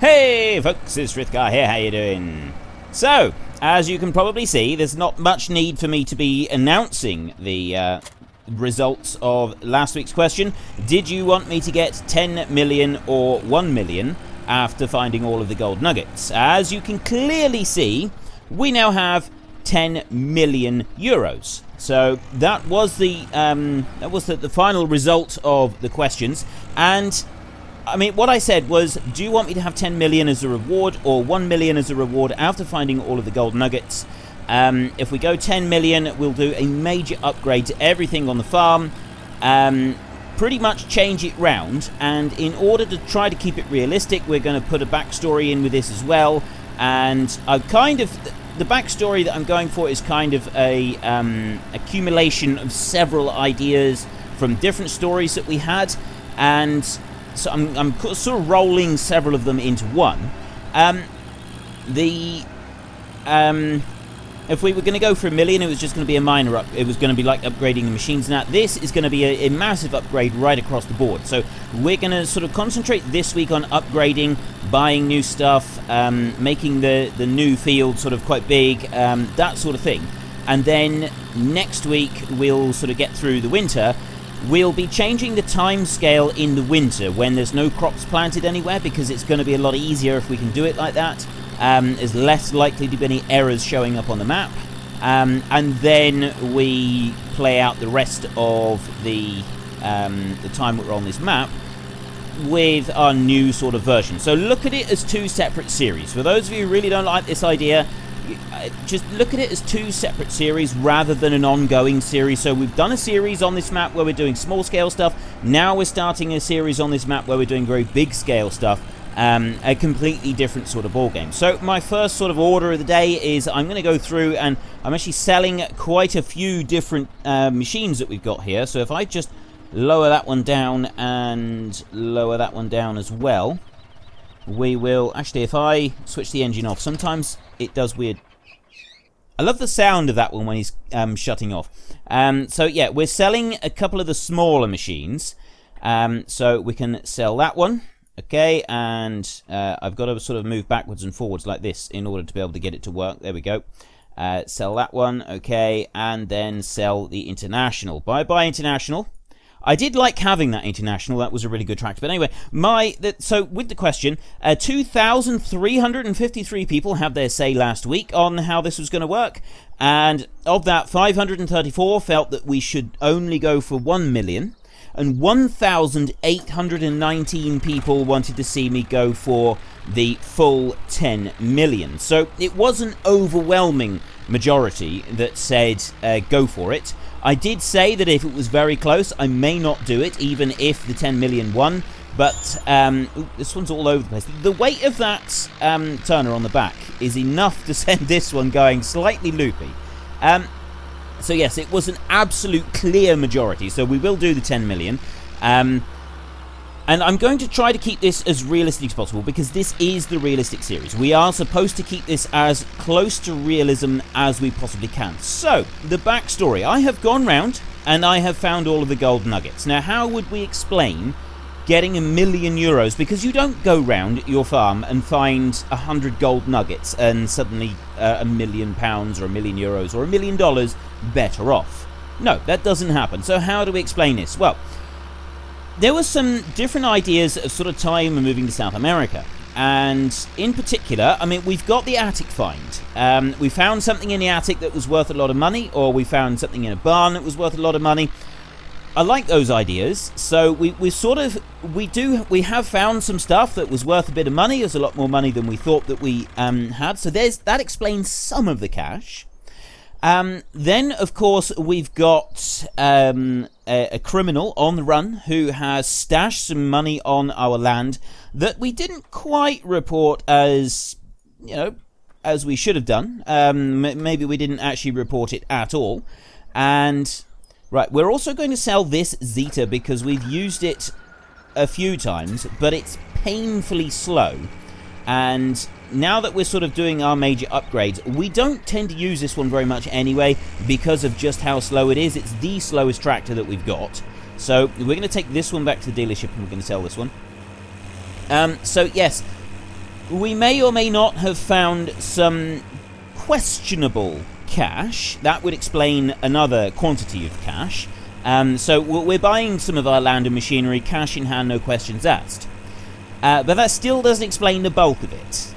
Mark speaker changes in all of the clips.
Speaker 1: Hey folks, it's Frithgar here, how you doing? So, as you can probably see, there's not much need for me to be announcing the results of last week's question. Did you want me to get 10 million or 1 million after finding all of the gold nuggets? As you can clearly see, we now have 10 million euros. So that was the final result of the questions. And I mean, what I said was, do you want me to have 10 million as a reward or 1 million as a reward after finding all of the gold nuggets? If we go 10 million, we'll do a major upgrade to everything on the farm. Pretty much change it round. And in order to try to keep it realistic, we're going to put a backstory in with this as well. And I've kind of... The backstory that I'm going for is kind of a accumulation of several ideas from different stories that we had. And so I'm sort of rolling several of them into one. If we were going to go for 1 million, it was just going to be a minor up. It was going to be like upgrading the machines. Now, this is going to be a massive upgrade right across the board. So we're going to sort of concentrate this week on upgrading, buying new stuff, making the new field sort of quite big, that sort of thing. And then next week, we'll sort of get through the winter. We'll be changing the time scale in the winter when there's no crops planted anywhere, because it's going to be a lot easier if we can do it like that. There's less likely to be any errors showing up on the map. And then we play out the rest of the time we're on this map with our new sort of version. So look at it as two separate series. For those of you who really don't like this idea, just look at it as two separate series rather than an ongoing series. So we've done a series on this map where we're doing small scale stuff. Now we're starting a series on this map where we're doing very big scale stuff. A completely different sort of ball game. So my first sort of order of the day is I'm going to go through, and I'm actually selling quite a few different machines that we've got here. So if I just lower that one down and lower that one down as well, we will actually, if I switch the engine off, sometimes it does weird. I love the sound of that one when he's shutting off. So yeah, we're selling a couple of the smaller machines. So we can sell that one. Okay, and I've got to sort of move backwards and forwards like this in order to be able to get it to work. There we go. Sell that one, okay, and then sell the International. Bye-bye, International. I did like having that International. That was a really good tractor. But anyway, so with the question, 2,353 people had their say last week on how this was going to work. And of that, 534 felt that we should only go for 1 million. And 1,819 people wanted to see me go for the full 10 million. So it was an overwhelming majority that said go for it. I did say that if it was very close, I may not do it, even if the 10 million won. But this one's all over the place. The weight of that turner on the back is enough to send this one going slightly loopy. So yes, it was an absolute clear majority, so we will do the 10 million. And I'm going to try to keep this as realistic as possible, because this is the realistic series. We are supposed to keep this as close to realism as we possibly can. So, the backstory. I have gone round, and I have found all of the gold nuggets. Now, how would we explain getting €1 million? Because you don't go round your farm and find 100 gold nuggets and suddenly £1 million or €1 million or $1 million better off. No, that doesn't happen. So how do we explain this? Well, there were some different ideas of sort of time and moving to South America. And in particular, I mean, we've got the attic find. We found something in the attic that was worth a lot of money, or we found something in a barn that was worth a lot of money. I like those ideas. So we have found some stuff that was worth a bit of money. There's a lot more money than we thought that we had. So that explains some of the cash. Then, of course, we've got a criminal on the run who has stashed some money on our land that we didn't quite report as, as we should have done. Maybe we didn't actually report it at all. And, right, we're also going to sell this Zeta because we've used it a few times, but it's painfully slow. And now that we're sort of doing our major upgrades, we don't tend to use this one very much anyway because of just how slow it is. It's the slowest tractor that we've got. So we're going to take this one back to the dealership and we're going to sell this one. So yes, we may or may not have found some questionable cash. That would explain another quantity of cash. So we're buying some of our land and machinery, cash in hand, no questions asked. But that still doesn't explain the bulk of it.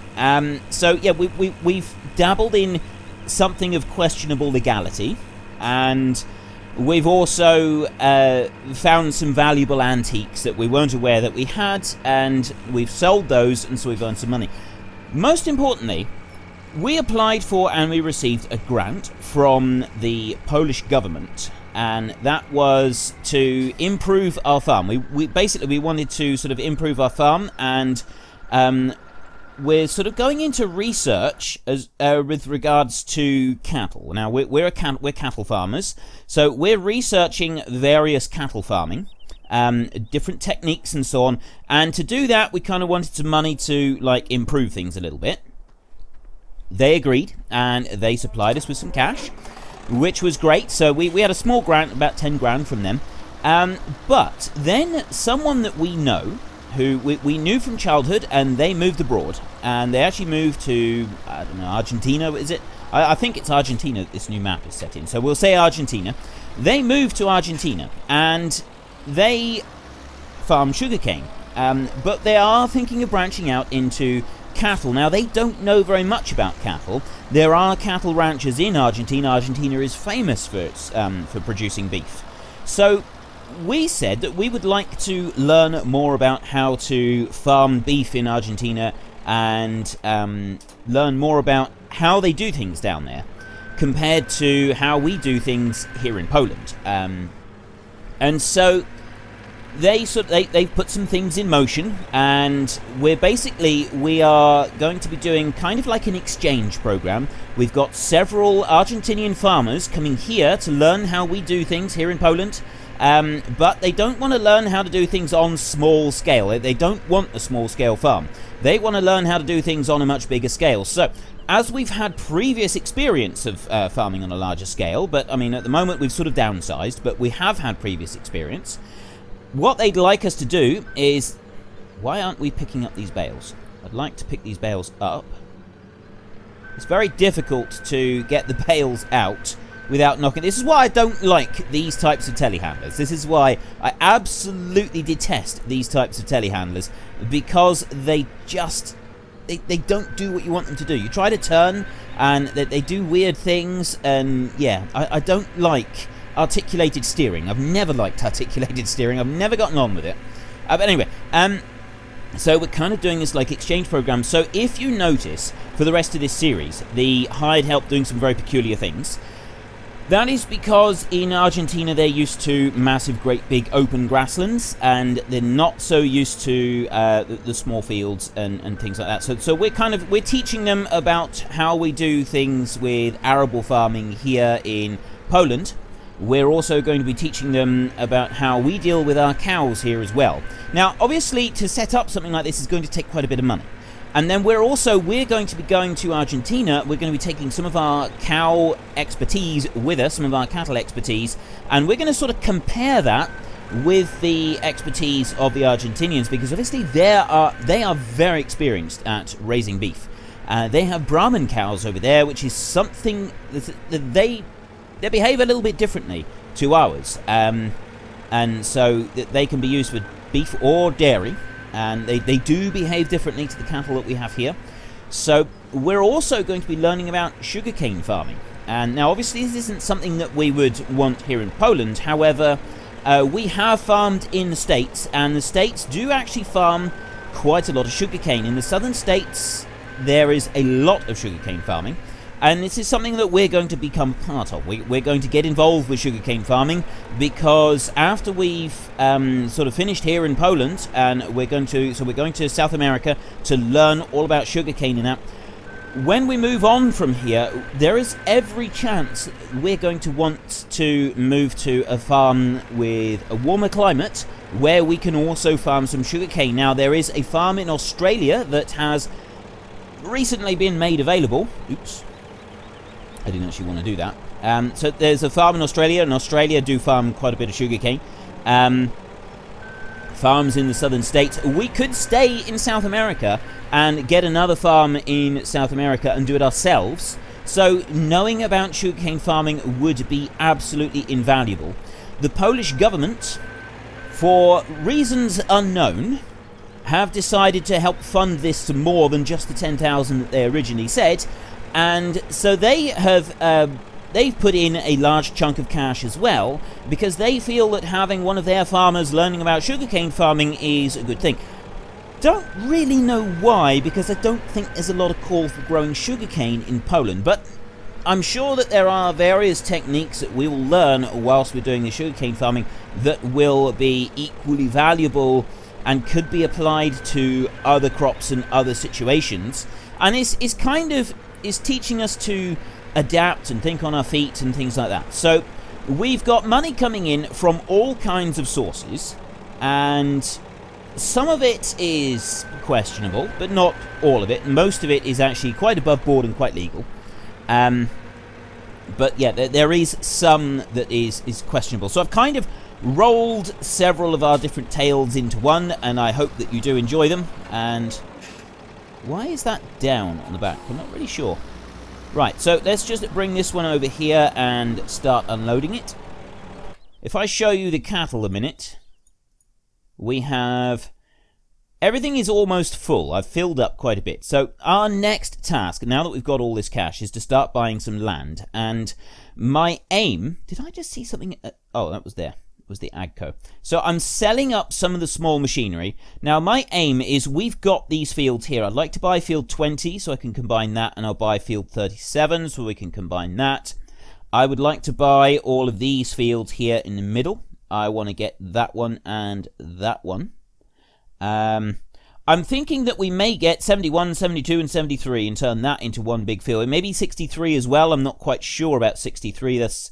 Speaker 1: So yeah, we've dabbled in something of questionable legality, and we've also found some valuable antiques that we weren't aware that we had, and we've sold those, and so we've earned some money. Most importantly, we applied for and we received a grant from the Polish government, and that was to improve our farm. We basically wanted to sort of improve our farm, and we're sort of going into research as with regards to cattle. Now we're cattle farmers, so we're researching various cattle farming, different techniques and so on. And to do that, we kind of wanted some money to like improve things a little bit. They agreed, and they supplied us with some cash, which was great. So we had a small grant, about 10 grand from them. But then someone that we know, who we knew from childhood, and they moved abroad, and they actually moved to, I don't know, Argentina, is it? I think it's Argentina that this new map is set in, so we'll say Argentina. They moved to Argentina, and they farm sugarcane, but they are thinking of branching out into cattle. Now, they don't know very much about cattle. There are cattle ranchers in Argentina. Argentina is famous for its, for producing beef. So we said that we would like to learn more about how to farm beef in Argentina, and learn more about how they do things down there compared to how we do things here in Poland. And so they've put some things in motion, and we are going to be doing kind of like an exchange program. We've got several Argentinian farmers coming here to learn how we do things here in Poland. But they don't want to learn how to do things on small scale. They don't want a small scale farm. They want to learn how to do things on a much bigger scale. So, as we've had previous experience of farming on a larger scale, but I mean at the moment we've sort of downsized, but we have had previous experience, what they'd like us to do is, why aren't we picking up these bales? I'd like to pick these bales up. It's very difficult to get the bales out without knocking. This is why I don't like these types of telehandlers. This is why I absolutely detest these types of telehandlers, because they just they don't do what you want them to do. You try to turn and they do weird things, and yeah, I don't like articulated steering. I've never liked articulated steering. I've never gotten on with it. But anyway, so we're kind of doing this like exchange program. So if you notice for the rest of this series, the hired help doing some very peculiar things, that is because in Argentina they're used to massive, great, big open grasslands, and they're not so used to the small fields and things like that. So we're teaching them about how we do things with arable farming here in Poland. We're also going to be teaching them about how we deal with our cows here as well. Now, obviously, to set up something like this is going to take quite a bit of money. And then we're going to be going to Argentina. We're going to be taking some of our cow expertise with us, some of our cattle expertise, and we're going to sort of compare that with the expertise of the Argentinians, because obviously they are very experienced at raising beef. They have Brahman cows over there, which is something that they behave a little bit differently to ours, and so they can be used for beef or dairy. And they do behave differently to the cattle that we have here. So we're also going to be learning about sugarcane farming. And now obviously this isn't something that we would want here in Poland. However, we have farmed in the States, and the States do actually farm quite a lot of sugarcane. In the southern states there is a lot of sugarcane farming, and this is something that we're going to become part of. We're going to get involved with sugarcane farming, because after we've sort of finished here in Poland, and we're going to South America to learn all about sugarcane and that. When we move on from here, there is every chance we're going to want to move to a farm with a warmer climate, where we can also farm some sugarcane. Now, there is a farm in Australia that has recently been made available. Oops. I didn't actually want to do that. So there's a farm in Australia, and Australia do farm quite a bit of sugarcane. farms in the southern states. We could stay in South America and get another farm in South America and do it ourselves. So knowing about sugarcane farming would be absolutely invaluable. The Polish government, for reasons unknown, have decided to help fund this to more than just the 10,000 that they originally said, and so they have they've put in a large chunk of cash as well, because they feel that having one of their farmers learning about sugarcane farming is a good thing. Don't really know why, because I don't think there's a lot of call for growing sugarcane in Poland, but I'm sure that there are various techniques that we will learn whilst we're doing the sugarcane farming that will be equally valuable and could be applied to other crops and other situations, and is kind of teaching us to adapt and think on our feet and things like that. So we've got money coming in from all kinds of sources, and some of it is questionable, but not all of it. Most of it is actually quite above board and quite legal. But yeah, there is some that is questionable. So I've kind of rolled several of our different tales into one, and I hope that you do enjoy them. And why is that down on the back? I'm not really sure. Right, so let's just bring this one over here and start unloading it. If I show you the cattle a minute, we have... everything is almost full. I've filled up quite a bit. So our next task, now that we've got all this cash, is to start buying some land. And my aim... did I just see something? Oh, that was there. It was the AGCO. So I'm selling up some of the small machinery. Now my aim is, we've got these fields here. I'd like to buy field 20 so I can combine that, and I'll buy field 37 so we can combine that. I would like to buy all of these fields here in the middle. I want to get that one and that one. I'm thinking that we may get 71, 72, and 73 and turn that into one big field. Maybe 63 as well. I'm not quite sure about 63. That's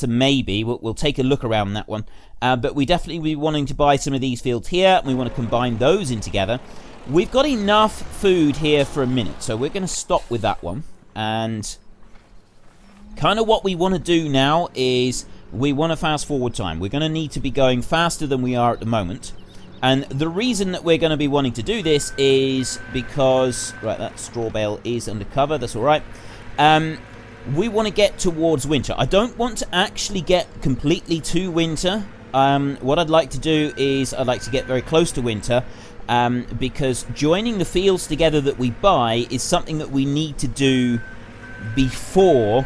Speaker 1: a maybe. We'll take a look around that one. But we definitely will be wanting to buy some of these fields here. We want to combine those in together. We've got enough food here for a minute, so we're going to stop with that one. And kind of what we want to do now is we want to fast forward time. We're going to need to be going faster than we are at the moment. And the reason that we're going to be wanting to do this is because... right, that straw bale is undercover. That's all right. We want to get towards winter. I don't want to actually get completely to winter. What I'd like to do is I'd like to get very close to winter, because joining the fields together that we buy is something that we need to do before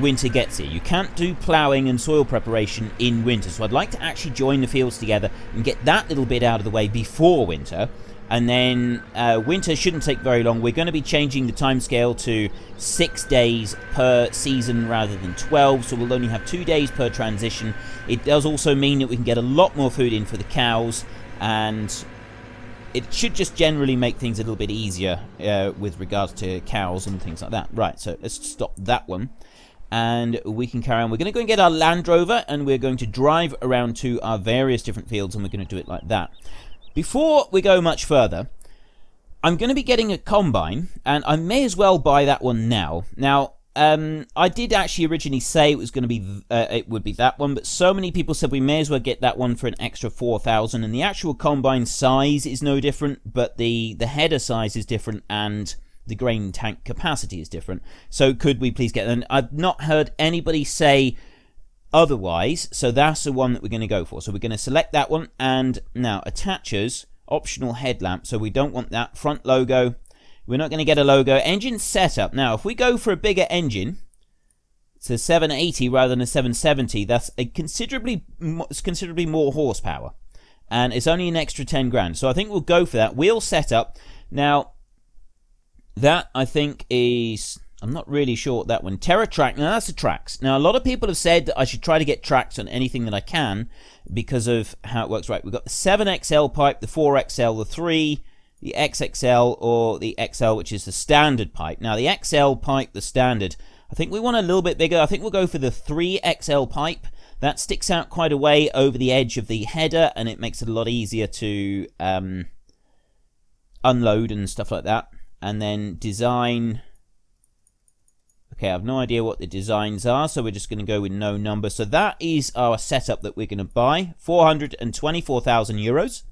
Speaker 1: winter gets here. You can't do ploughing and soil preparation in winter, so I'd like to actually join the fields together and get that little bit out of the way before winter. And then winter shouldn't take very long. We're going to be changing the timescale to 6 days per season rather than 12, so we'll only have 2 days per transition. It does also mean that we can get a lot more food in for the cows, and it should just generally make things a little bit easier with regards to cows and things like that. Right, so let's stop that one, and we can carry on. We're going to go and get our Land Rover, and we're going to drive around to our various different fields, and we're going to do it like that. Before we go much further, I'm going to be getting a combine, and I may as well buy that one now. Now, I did actually originally say it was going to be it would be that one, but so many people said we may as well get that one for an extra 4,000, and the actual combine size is no different, but the header size is different, and the grain tank capacity is different. So could we please get that? And I've not heard anybody say otherwise, so that's the one that we're going to go for. So we're going to select that one, and now attachers, optional headlamp, so we don't want that. Front logo, we're not going to get a logo. Engine setup, now if we go for a bigger engine, it's a 780 rather than a 770, that's a considerably more horsepower, and it's only an extra 10 grand, so I think we'll go for that. Wheel setup, now that I think is... I'm not really sure what that one. TerraTrack, now that's the tracks. Now a lot of people have said that I should try to get tracks on anything that I can because of how it works. Right, we've got the 7XL pipe, the 4XL, the 3, the XXL, or the XL, which is the standard pipe. Now the XL pipe, the standard, I think we want a little bit bigger. I think we'll go for the 3XL pipe. That sticks out quite a way over the edge of the header, and it makes it a lot easier to unload and stuff like that. And then design... Okay, I have no idea what the designs are, so we're just going to go with no number. So that is our setup that we're going to buy, 424,000 euros.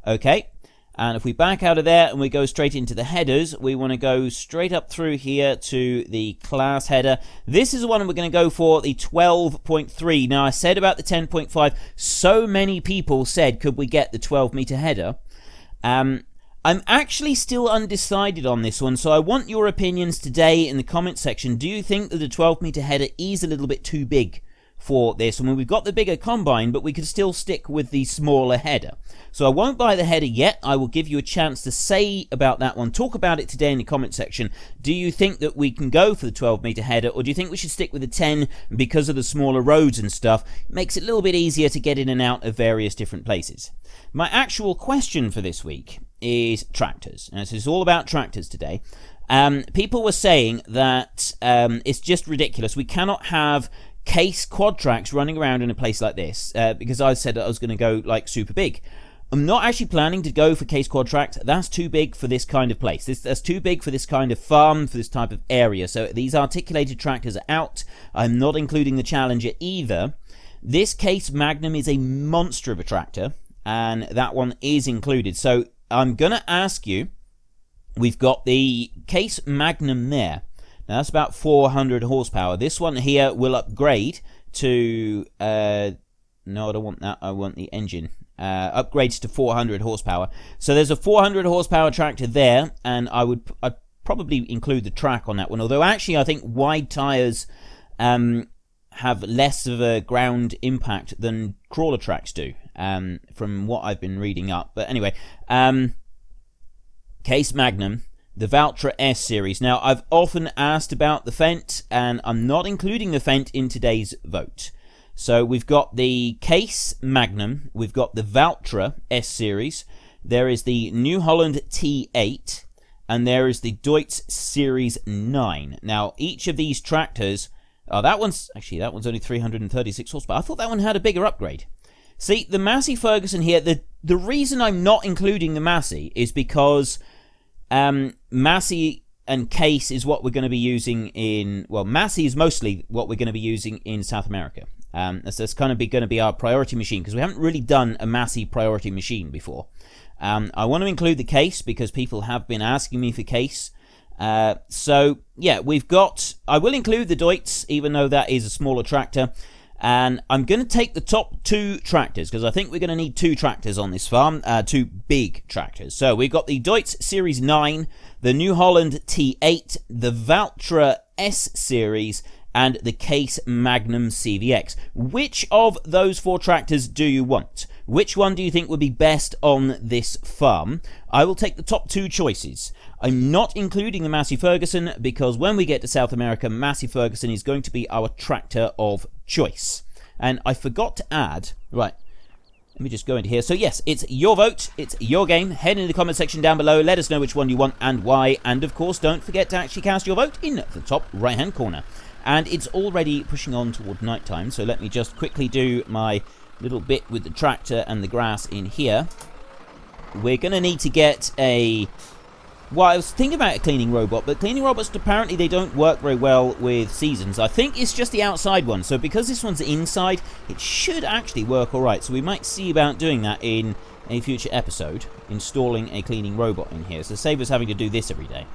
Speaker 1: Okay, and if we back out of there and we go straight into the headers, we want to go straight up through here to the class header. This is the one we're going to go for, the 12.3. Now, I said about the 10.5, so many people said, could we get the 12-meter header? I'm actually still undecided on this one, so I want your opinions today in the comment section. Do you think that the 12-meter header is a little bit too big for this? I mean, we've got the bigger combine, but we could still stick with the smaller header. So I won't buy the header yet. I will give you a chance to say about that one. Talk about it today in the comment section. Do you think that we can go for the 12-meter header, or do you think we should stick with the 10 because of the smaller roads and stuff? It makes it a little bit easier to get in and out of various different places. My actual question for this week is tractors. And this is all about tractors today. People were saying that it's just ridiculous. We cannot have case quad tracks running around in a place like this because I said that I was going to go like super big. I'm not actually planning to go for case quad tracks. That's too big for this kind of place. That's too big for this kind of farm, for this type of area. So these articulated tractors are out. I'm not including the Challenger either. This Case Magnum is a monster of a tractor, and that one is included. So I'm going to ask you, we've got the Case Magnum there. Now that's about 400 horsepower. This one here will upgrade to, no, I don't want that, I want the engine. Upgrades to 400 horsepower. So there's a 400 horsepower tractor there, and I'd probably include the track on that one. Although actually I think wide tires have less of a ground impact than crawler tracks do, from what I've been reading up. But anyway, Case Magnum, the Valtra S series. Now, I've often asked about the Fendt, and I'm not including the Fendt in today's vote. So we've got the Case Magnum, we've got the Valtra S series, there is the New Holland T8, and there is the Deutz Series 9. Now, each of these tractors, that one's only 336 horsepower. I thought that one had a bigger upgrade. See, the Massey Ferguson here, the reason I'm not including the Massey is because Massey and Case is what we're going to be using in, well, Massey is mostly what we're going to be using in South America. That's kind of going to be our priority machine, because we haven't really done a Massey priority machine before. I want to include the Case because people have been asking me for Case. So, yeah, I will include the Deutz, even though that is a smaller tractor. And I'm going to take the top two tractors, because I think we're going to need two tractors on this farm, two big tractors. So we've got the Deutz Series 9, the New Holland T8, the Valtra S Series, and the Case Magnum CVX. Which of those four tractors do you want? Which one do you think would be best on this farm? I will take the top two choices. I'm not including the Massey Ferguson because when we get to South America, Massey Ferguson is going to be our tractor of choice. And I forgot to add, right, let me just go into here. So yes, it's your vote, it's your game. Head into the comment section down below, let us know which one you want and why. And of course, don't forget to actually cast your vote in the top right hand corner. And it's already pushing on toward night time, so let me just quickly do my little bit with the tractor and the grass in here. We're going to need to get a... Well, I was thinking about a cleaning robot, but cleaning robots, apparently they don't work very well with seasons. I think it's just the outside one, so because this one's inside, it should actually work alright. So we might see about doing that in a future episode, installing a cleaning robot in here. So save us having to do this every day.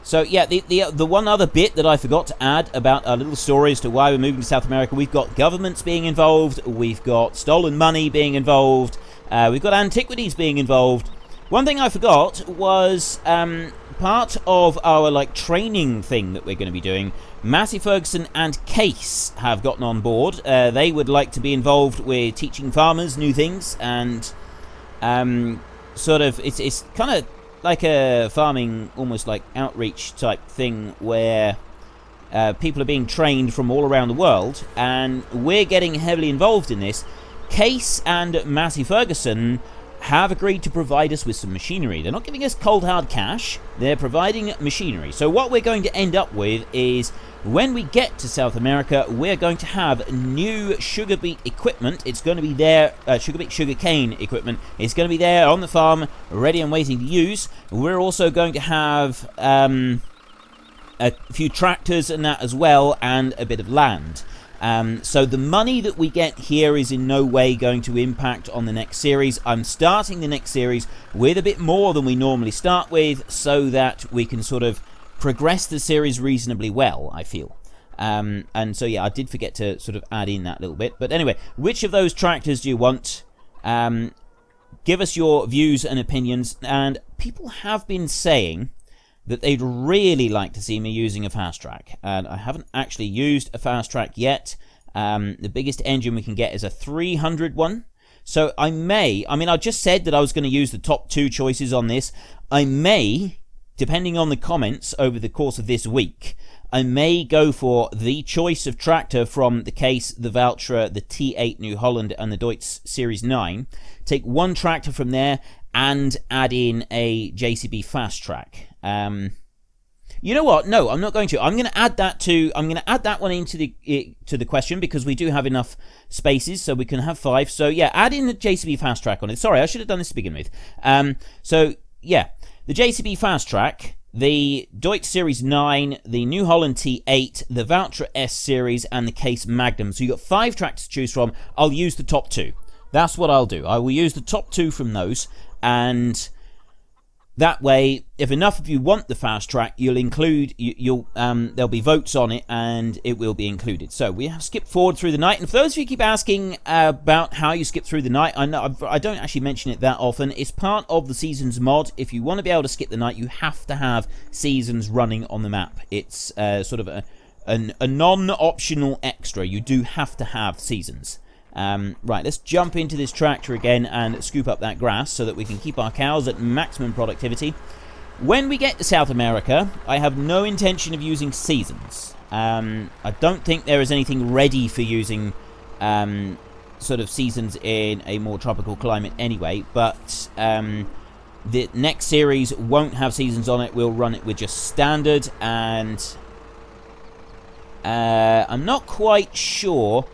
Speaker 1: So yeah, the one other bit that I forgot to add about our little story as to why we're moving to South America, we've got governments being involved, we've got stolen money being involved, we've got antiquities being involved. One thing I forgot was part of our training thing that we're going to be doing. Massey Ferguson and Case have gotten on board. They would like to be involved with teaching farmers new things, and sort of it's kind of like a farming, almost like outreach type thing where people are being trained from all around the world, and we're getting heavily involved in this. Case and Massey Ferguson have agreed to provide us with some machinery. They're not giving us cold hard cash, they're providing machinery. So what we're going to end up with is, when we get to South America, we're going to have new sugar beet equipment. It's going to be there, sugar cane equipment. It's going to be there on the farm, ready and waiting to use. We're also going to have a few tractors and that as well, and a bit of land. So the money that we get here is in no way going to impact on the next series. I'm starting the next series with a bit more than we normally start with, so that we can sort of progress the series reasonably well, I feel. And so yeah, I did forget to sort of add in that little bit. But anyway, which of those tractors do you want? Give us your views and opinions. And people have been saying that they'd really like to see me using a fast track, and I haven't actually used a fast track yet. The biggest engine we can get is a 300 one, so I mean, I just said that I was going to use the top 2 choices on this. I may, depending on the comments over the course of this week, I may go for the choice of tractor from the case, the Valtra, the T8 New Holland, and the Deutz Series 9. Take one tractor from there and add in a JCB fast track. You know what? No, I'm not going to. I'm going to add that one into the question, because we do have enough spaces, so we can have 5. So yeah, add in the JCB fast track on it. Sorry, I should have done this to begin with. So yeah, the JCB fast track, the Deutz Series 9, the New Holland T8, the Valtra S Series, and the Case Magnum. So you've got 5 tractors to choose from. I'll use the top 2. That's what I'll do. I will use the top 2 from those, and that way, if enough of you want the fast track, there'll be votes on it, and it will be included. So we have skipped forward through the night, and for those of you who keep asking about how you skip through the night, I know I don't actually mention it that often. It's part of the Seasons mod. If you want to be able to skip the night, you have to have Seasons running on the map. It's sort of a non-optional extra. You do have to have Seasons. Right, let's jump into this tractor again and scoop up that grass so that we can keep our cows at maximum productivity. When we get to South America, I have no intention of using Seasons. I don't think there is anything ready for using sort of Seasons in a more tropical climate anyway, but the next series won't have Seasons on it. We'll run it with just standard, and I'm not quite sure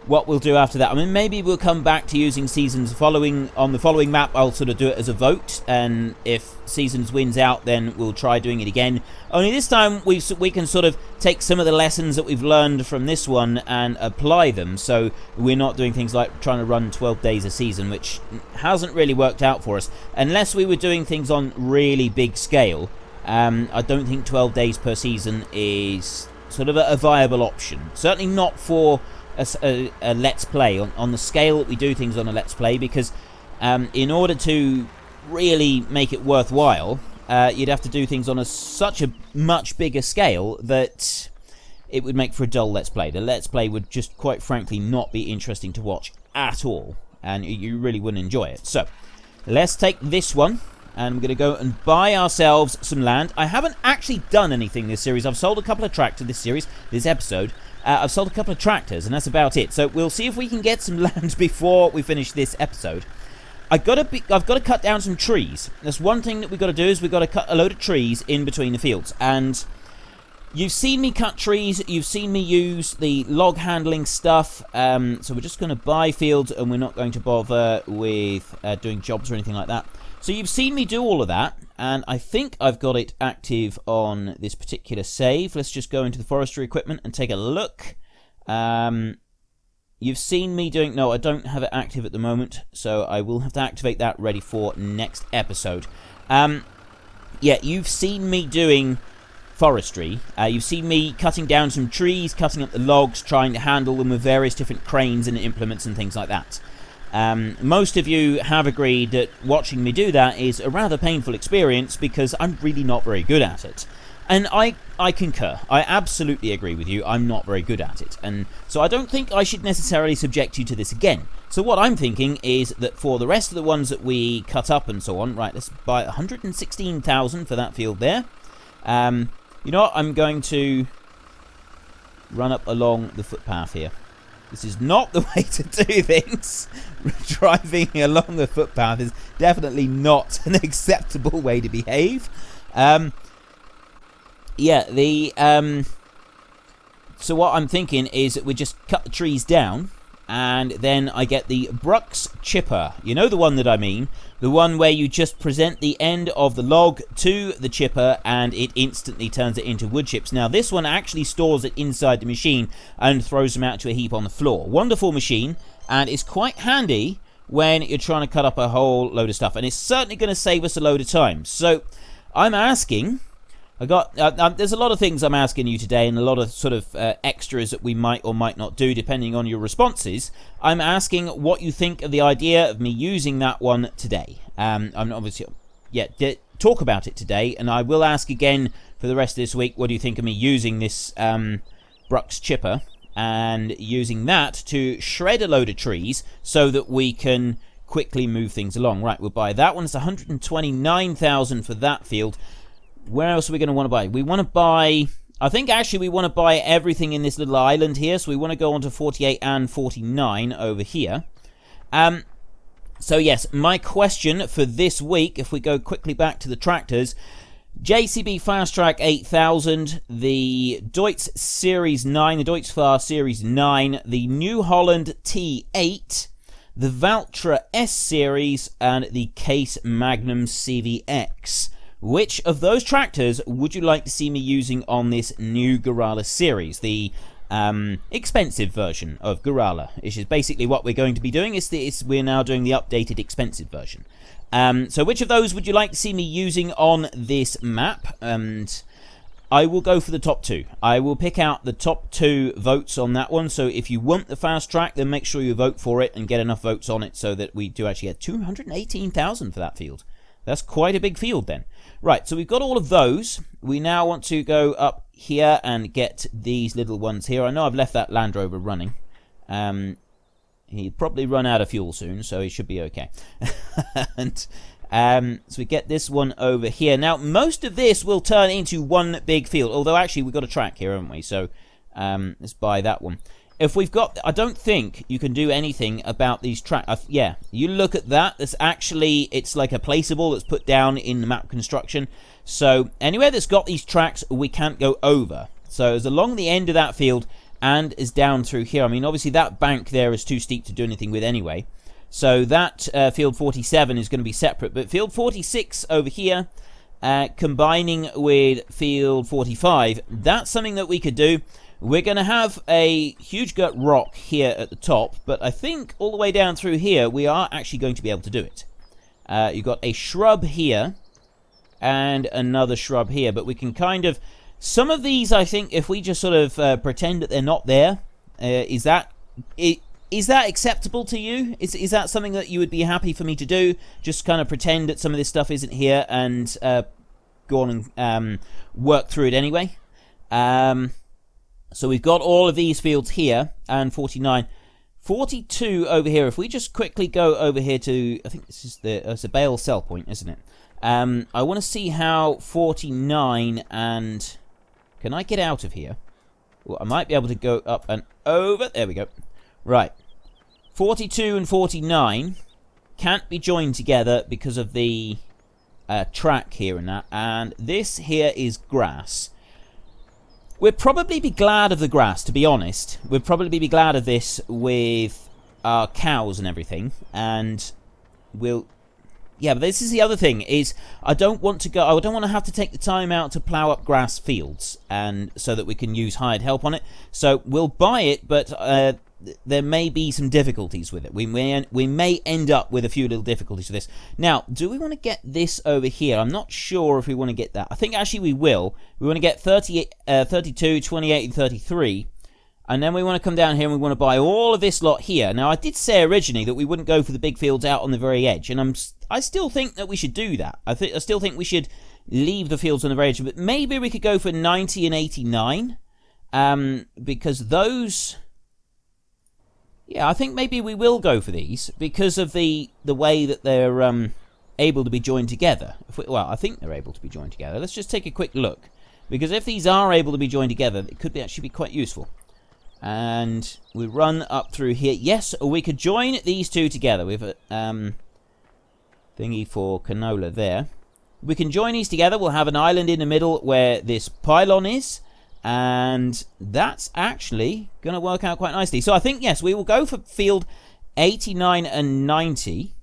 Speaker 1: what we'll do after that. I mean, maybe we'll come back to using Seasons on the following map. I'll sort of do it as a vote, and if Seasons wins out, then we'll try doing it again. Only this time we can sort of take some of the lessons that we've learned from this one and apply them, so we're not doing things like trying to run 12 days a season, which hasn't really worked out for us. Unless we were doing things on really big scale, I don't think 12 days per season is sort of a viable option. Certainly not for a Let's Play, on the scale that we do things on a Let's Play, because in order to really make it worthwhile, you'd have to do things on such a much bigger scale that it would make for a dull Let's Play. The Let's Play would just, quite frankly, not be interesting to watch at all, and you really wouldn't enjoy it. So, let's take this one, and we're going to go and buy ourselves some land. I haven't actually done anything this series. I've sold a couple of tractors this episode. I've sold a couple of tractors, and that's about it. So we'll see if we can get some land before we finish this episode. I've got to cut down some trees. That's one thing that we've got to do, is we've got to cut a load of trees in between the fields. And you've seen me cut trees. You've seen me use the log handling stuff. So we're just going to buy fields, and we're not going to bother with doing jobs or anything like that. So you've seen me do all of that, and I think I've got it active on this particular save. Let's just go into the forestry equipment and take a look. You've seen me doing... No, I don't have it active at the moment, so I will have to activate that ready for next episode. Yeah, you've seen me doing forestry. You've seen me cutting down some trees, cutting up the logs, trying to handle them with various different cranes and implements and things like that. Most of you have agreed that watching me do that is a rather painful experience, because I'm really not very good at it. And I concur. I absolutely agree with you. I'm not very good at it. And so I don't think I should necessarily subject you to this again. So what I'm thinking is that for the rest of the ones that we cut up and so on, right, let's buy 116,000 for that field there. You know what? I'm going to run up along the footpath here. This is not the way to do things. Driving along the footpath is definitely not an acceptable way to behave. Yeah, so what I'm thinking is that we just cut the trees down, and then I get the Brux chipper. You know the one that I mean, the one where you just present the end of the log to the chipper and it instantly turns it into wood chips. Now this one actually stores it inside the machine and throws them out to a heap on the floor. Wonderful machine, and it's quite handy when you're trying to cut up a whole load of stuff, and it's certainly going to save us a load of time. So I'm asking, there's a lot of things I'm asking you today, and a lot of sort of extras that we might or might not do depending on your responses. I'm asking what you think of the idea of me using that one today. I'm obviously, talk about it today, and I will ask again for the rest of this week, what do you think of me using this Brux chipper and using that to shred a load of trees so that we can quickly move things along. Right, we'll buy that one. It's 129,000 for that field. Where else are we going to want to buy? We want to buy, I think actually we want to buy everything in this little island here. So we want to go on to 48 and 49 over here. So yes, my question for this week, if we go quickly back to the tractors, JCB Fast Track 8000, the Deutz Series 9, the Deutz Fahr Series 9, the New Holland T8, the Valtra S Series, and the Case Magnum CVX. Which of those tractors would you like to see me using on this new Gorale series? The expensive version of Gorale, which is basically what we're going to be doing. We're now doing the updated expensive version. So which of those would you like to see me using on this map? And I will go for the top two. I will pick out the top two votes on that one. So if you want the fast track, then make sure you vote for it and get enough votes on it so that we do actually get 218,000 for that field. That's quite a big field then. Right, so we've got all of those. We now want to go up here and get these little ones here. I know I've left that Land Rover running. He'd probably run out of fuel soon, so he should be okay. And so we get this one over here. Now, most of this will turn into one big field, although actually we've got a track here, haven't we? So let's buy that one. If we've got, I don't think you can do anything about these tracks. Yeah, you look at that. That's actually, it's like a placeable that's put down in the map construction. So anywhere that's got these tracks, we can't go over. So it's along the end of that field and is down through here. I mean, obviously that bank there is too steep to do anything with anyway. So that field 47 is going to be separate. But field 46 over here, combining with field 45, that's something that we could do. We're going to have a huge gut rock here at the top, but I think all the way down through here, we are actually going to be able to do it. You've got a shrub here and another shrub here, but we can kind of... Some of these, I think, if we just sort of pretend that they're not there, is that acceptable to you? Is that something that you would be happy for me to do? Just kind of pretend that some of this stuff isn't here and go on and work through it anyway. So we've got all of these fields here, and 49. 42 over here. If we just quickly go over here to, I think this is it's a bale sell point, isn't it? I want to see how 49 and... Can I get out of here? Well, I might be able to go up and over. There we go. Right. 42 and 49 can't be joined together because of the track here and that. And this here is grass. We'd probably be glad of the grass, to be honest. We'd probably be glad of this with our cows and everything. And we'll... Yeah, but this is the other thing, is I don't want to have to take the time out to plough up grass fields, and so that we can use hired help on it. So we'll buy it, but there may be some difficulties with it. We may end up with a few little difficulties with this. Now, do we want to get this over here? I'm not sure if we want to get that. I think actually we will. We want to get 32, 28, and 33. And then we want to come down here and we want to buy all of this lot here. Now, I did say originally that we wouldn't go for the big fields out on the very edge. And I still think that we should do that. I still think we should leave the fields on the very edge. But maybe we could go for 90 and 89. Because those... Yeah, I think maybe we will go for these. Because of the way that they're able to be joined together. Well, I think they're able to be joined together. Let's just take a quick look. Because if these are able to be joined together, it could actually be quite useful. And we run up through here. Yes, we could join these two together with a thingy for canola there. We can join these together. We'll have an island in the middle where this pylon is. And that's actually going to work out quite nicely. So I think, yes, we will go for field 89 and 90.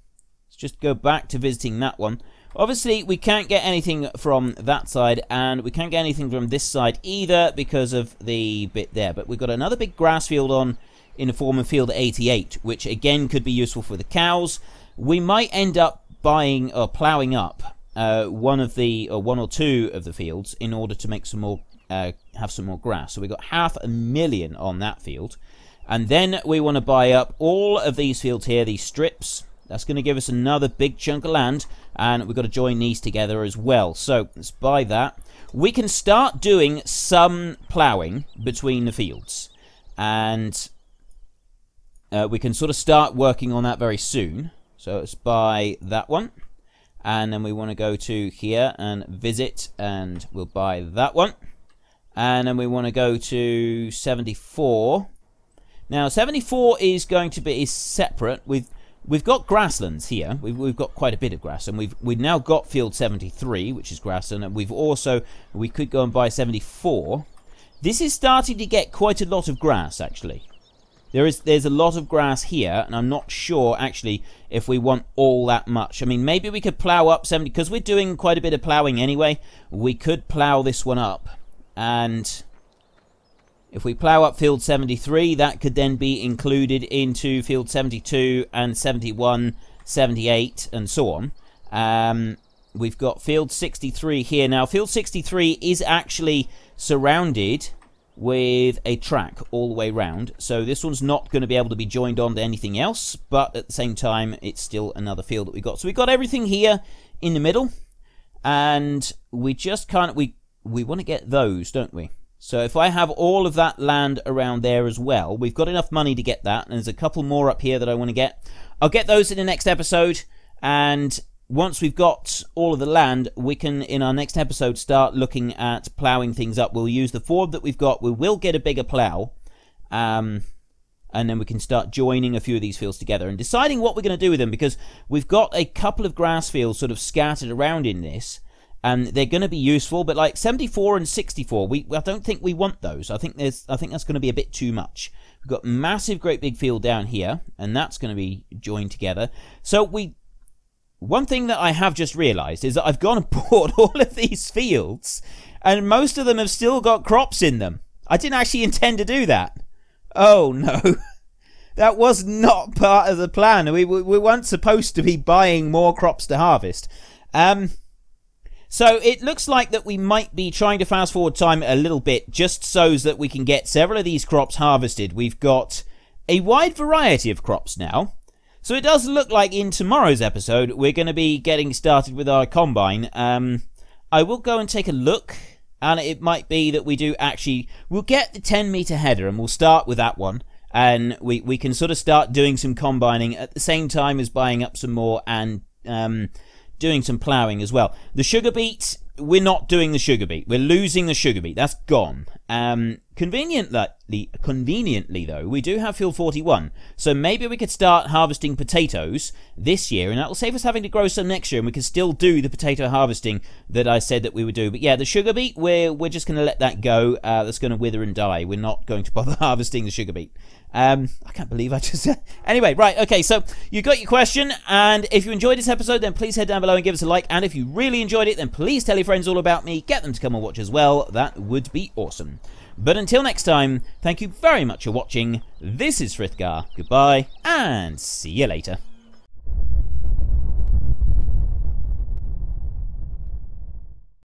Speaker 1: Let's just go back to visiting that one. Obviously, we can't get anything from that side, and we can't get anything from this side either because of the bit there. But we've got another big grass field on in the form of field 88, which again could be useful for the cows. We might end up buying or ploughing up one or two of the fields in order to make some more, have some more grass. So we've got 500,000 on that field. And then we want to buy up all of these fields here, these strips. That's going to give us another big chunk of land, and we've got to join these together as well. So let's buy that. We can start doing some ploughing between the fields, and we can sort of start working on that very soon. So let's buy that one, and then we want to go to here and visit, and we'll buy that one. And then we want to go to 74. Now 74 is going to be separate. We've got grasslands here. We've got quite a bit of grass, and we've now got field 73, which is grassland, and we could go and buy 74. This is starting to get quite a lot of grass, actually. There's a lot of grass here, and I'm not sure actually if we want all that much. I mean, maybe we could plow up 70 because we're doing quite a bit of plowing anyway. We could plow this one up, and if we plow up field 73, that could then be included into field 72 and 71, 78, and so on. We've got field 63 here. Now, field 63 is actually surrounded with a track all the way round. So this one's not going to be able to be joined on to anything else, but at the same time, it's still another field that we got. So we've got everything here in the middle, and we just can't... We want to get those, don't we? So if I have all of that land around there as well, we've got enough money to get that. And there's a couple more up here that I want to get. I'll get those in the next episode. And once we've got all of the land, we can, in our next episode, start looking at ploughing things up. We'll use the Ford that we've got. We will get a bigger plough. And then we can start joining a few of these fields together and deciding what we're going to do with them. Because we've got a couple of grass fields sort of scattered around in this. And they're going to be useful, but like 74 and 64, I don't think we want those. I think that's going to be a bit too much. We've got massive, great big field down here, and that's going to be joined together. So one thing that I have just realised is that I've gone and bought all of these fields, and most of them have still got crops in them. I didn't actually intend to do that. Oh no, that was not part of the plan. We weren't supposed to be buying more crops to harvest. So it looks like that we might be trying to fast forward time a little bit just so that we can get several of these crops harvested. We've got a wide variety of crops now. So it does look like in tomorrow's episode we're going to be getting started with our combine. I will go and take a look, and it might be that we'll get the 10-meter header and we'll start with that one. And we can sort of start doing some combining at the same time as buying up some more and doing some ploughing as well. The sugar beet, we're not doing the sugar beet. We're losing the sugar beet. That's gone. Conveniently though, we do have field 41. So maybe we could start harvesting potatoes this year, and that will save us having to grow some next year, and we can still do the potato harvesting that I said that we would do. But yeah, the sugar beet, we're just going to let that go. That's going to wither and die. We're not going to bother harvesting the sugar beet. I can't believe I just... Anyway, right, okay, so you got your question, and if you enjoyed this episode, then please head down below and give us a like, and if you really enjoyed it, then please tell your friends all about me, get them to come and watch as well. That would be awesome. But until next time, thank you very much for watching. This is Frithgar. Goodbye, and see you later.